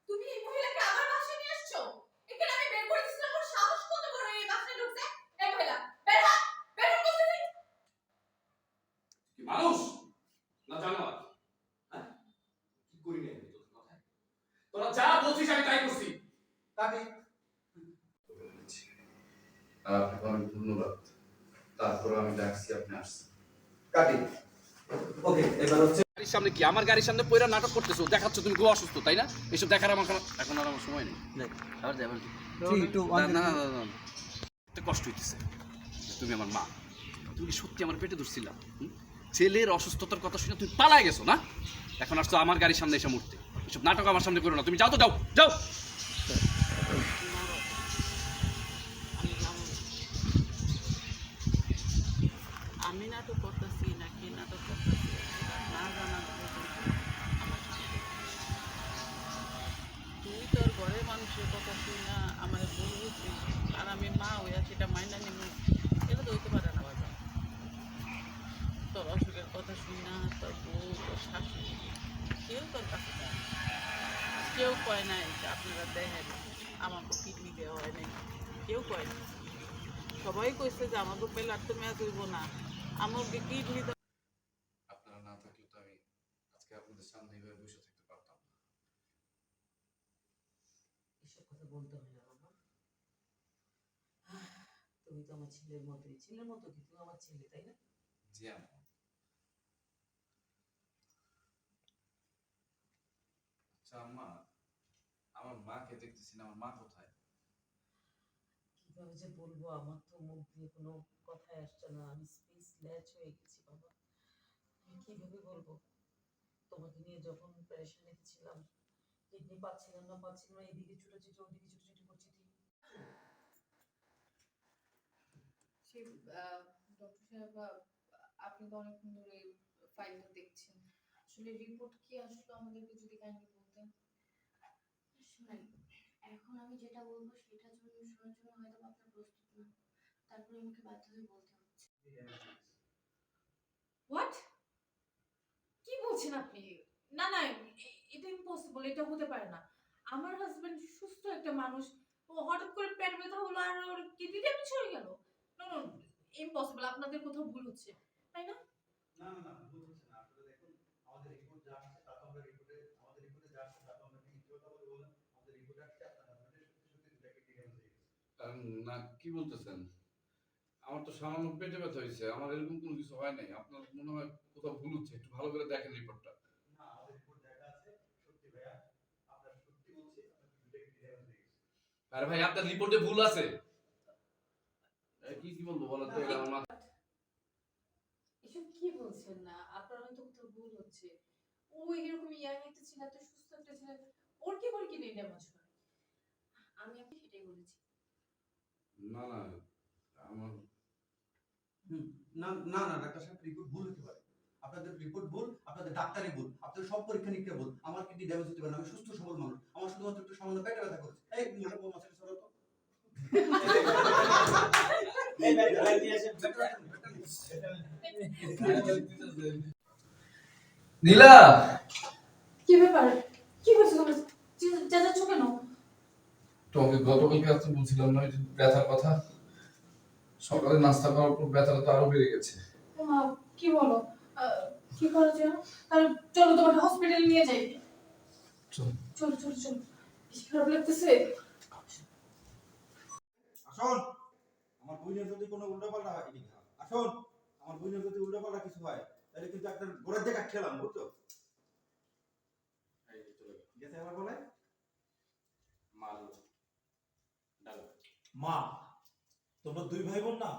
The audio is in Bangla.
তুমি এই মহিলাকে আমার বাসায় নিয়ে আসছো? এখানে আমি বের করে দিছিলাম, ওর সাহস কত বড় এই বাসায় ঢুকছে? এই মহিলা বের হ, বের হ বলতেছি। কি মানুষ না জানোয়ার? হ্যাঁ কি করি নাই আমি তোর কথায়? তোরা যা বলছিস আমি তাই করছি। কাটি আপনাকে অনেক ধন্যবাদ। তারপর আমি ডাকছি, আপনি আসছেন। কাটি ওকে এবার হচ্ছে গাড়ির সামনে কি আমার গাড়ির সামনে পয়রা নাটক করতেছো, দেখাচ্ছ তুমি খুব অসুস্থ, তাই না? এসব দেখার আমার এখন আর আমার সময় নেই। আবার যাবেন না না না না, একটা কষ্ট হইতেছে। তুমি আমার মা, তুমি কি সত্যি আমার পেটে ধরছিলা? ছেলের অসুস্থতার কথা শুনে তুমি পালাই গেছো না? এখন আসছো আমার গাড়ির সামনে এসে মুড়তে। এসব নাটক আমার সামনে করো না, তুমি যাও তো, যাও যাও। আমি নাটক করতেছি নাকি নাটক করতেছি না জানা আমার সামনে। তুই তোর ঘরের মানুষের কথা শুই না আমার ভুল বুঝছিস, আর আমি মা হইয়া সেটা মাইনা নিব, এটা তো হইতে পারে না বাবা। তোর অসুখের কথা শুই না তোর বউ তোর শাশুড়ি কেউ তোর কাছে যায় না। কেউ কয় নাই যে আপনারা দেখেন আমাকে কিডনি দেওয়া হয় নাই, কেউ কয় না। সবাই কইছে যে আমাকে পেলার তো মেয়াদ হইব না, আমাকে কিডনি। আপনারা না থাকলে তো আমি আজকে আপনাদের সামনে এইভাবে বসে থাকতে পারতাম না। এসব কথা বলতে হয় না বাবা। তুমি তো আমার ছেলের মতোই, ছেলের মতো কি তুমি আমার ছেলে, তাই না? জি আম্মা। আচ্ছা আম্মা, আমার মাকে দেখতেছি না, আমার মা কোথায়? কিভাবে যে বলবো, আমার তো মুখ দিয়ে কোনো কথাই আসছে না, আমি স্পিচলেস হয়ে গেছি বাবা। আমি কিভাবে বলবো? তোমাকে নিয়ে যখন পেরেশানিতে ছিলাম, কিডনি পাচ্ছিলাম না, এদিকে ছুটোছুটি ওদিকে ছুটোছুটি করছি ঠিক। সে ডক্টর সাহেব, আপনি তো অনেকক্ষণ ধরে ফাইলটা দেখছেন, আসলে রিপোর্ট কি আসলো আমাদেরকে যদি কাইন্ডলি বলতেন। শুনেন, এখন আমি যেটা বলবো সেটা শোনার জন্য হয়তো আপনার প্রস্তুত না, তারপরে আমাকে বাধ্য হয়ে বলতে হচ্ছে। হোয়াট? কি বলছেন আপনি? না না, এটা ইম্পসিবল, এটা হতে পারে না। আমার হাজবেন্ড সুস্থ একটা মানুষ, ও হঠাৎ করে পেট ব্যথা হলো আর ওর কিডনি ড্যামেজ হয়ে গেল। নো নো, ইম্পসিবল, আপনাদের কোথাও ভুল হচ্ছে, তাই না? না না না ভুল হচ্ছে না। আসলে দেখুন, আমাদের রিপোর্ট যা আসছে তা তো আমরা আমাদের রিপোর্টে যা আসছে তা তো আমরা মিথ্যে কথা বলে বললাম। আমাদের রিপোর্টে আসছে আপনার হাজবেন্ডের সত্যি সত্যি দুটা কিডনি ড্যামেজ হয়ে গেছে। না, কি বলতেছেন? আমার তো সামান্য পেটে ব্যথা হয়েছে, আমার এরকম কোনো কিছু হয় নাই। আপনার মনে হয় কোথাও ভুল হচ্ছে, একটু ভালো করে দেখেন রিপোর্টটা। না, আমাদের রিপোর্ট দেখা আছে সত্যি ভাইয়া, আপনার সত্যি বলছি আপনার দুটা কিডনি ড্যামেজ হয়ে গেছে। আরে ভাই, আপনার রিপোর্টে ভুল আছে। কি কি বলবো বলেন তো, এটা আমার মাথা। এসব কি বলছেন? না আপনার হয়তো কোথাও ভুল হচ্ছে। ও এরকম ইয়াং একটা ছিল, এত সুস্থ একটা ছিল, ওর কি করে কিডনি ড্যামেজ হয়? আমি আপনি সেটাই বলেছি। না না, আমার না না না ডাক্তার সাহেব, রিপোর্ট ভুল হতে পারে। আপনাদের রিপোর্ট ভুল, আপনাদের ডাক্তারি ভুল, আপনাদের সব পরীক্ষা নিরীক্ষা ভুল। আমার কিডনি ড্যামেজ হতে পারে না, আমি সুস্থ সবল মানুষ। আমার শুধুমাত্র একটু সামান্য পেটে ব্যথা করছে। এই মোটা বউ মাছের সরো তো। নীলা, কি ব্যাপার? কি হয়েছে তোমার? চেঁচাচ্ছ কেন? তোমাকে গতকালকে রাতে বলছিলাম না যে ব্যথার কথা, সকালে নাস্তা করার পর ব্যথাটা তো আরো বেড়ে গেছে। মা, কি বলো? কি করা যায়? তাহলে চলো তোমাকে হসপিটালে নিয়ে যাই। চল। চলো চলো চলো, বেশি খারাপ লাগতেছে। আসুন, আমার বইনের যদি কোনো উল্টাপাল্টা হয়, আসুন, আমার বইনের যদি উল্টাপাল্টা কিছু হয় তাহলে কিন্তু একটা গোড়ার দিকে খেলাম, বুঝছো? গেছে আমার বলে মাল ডাল। মা, তোমরা দুই ভাই বোন না?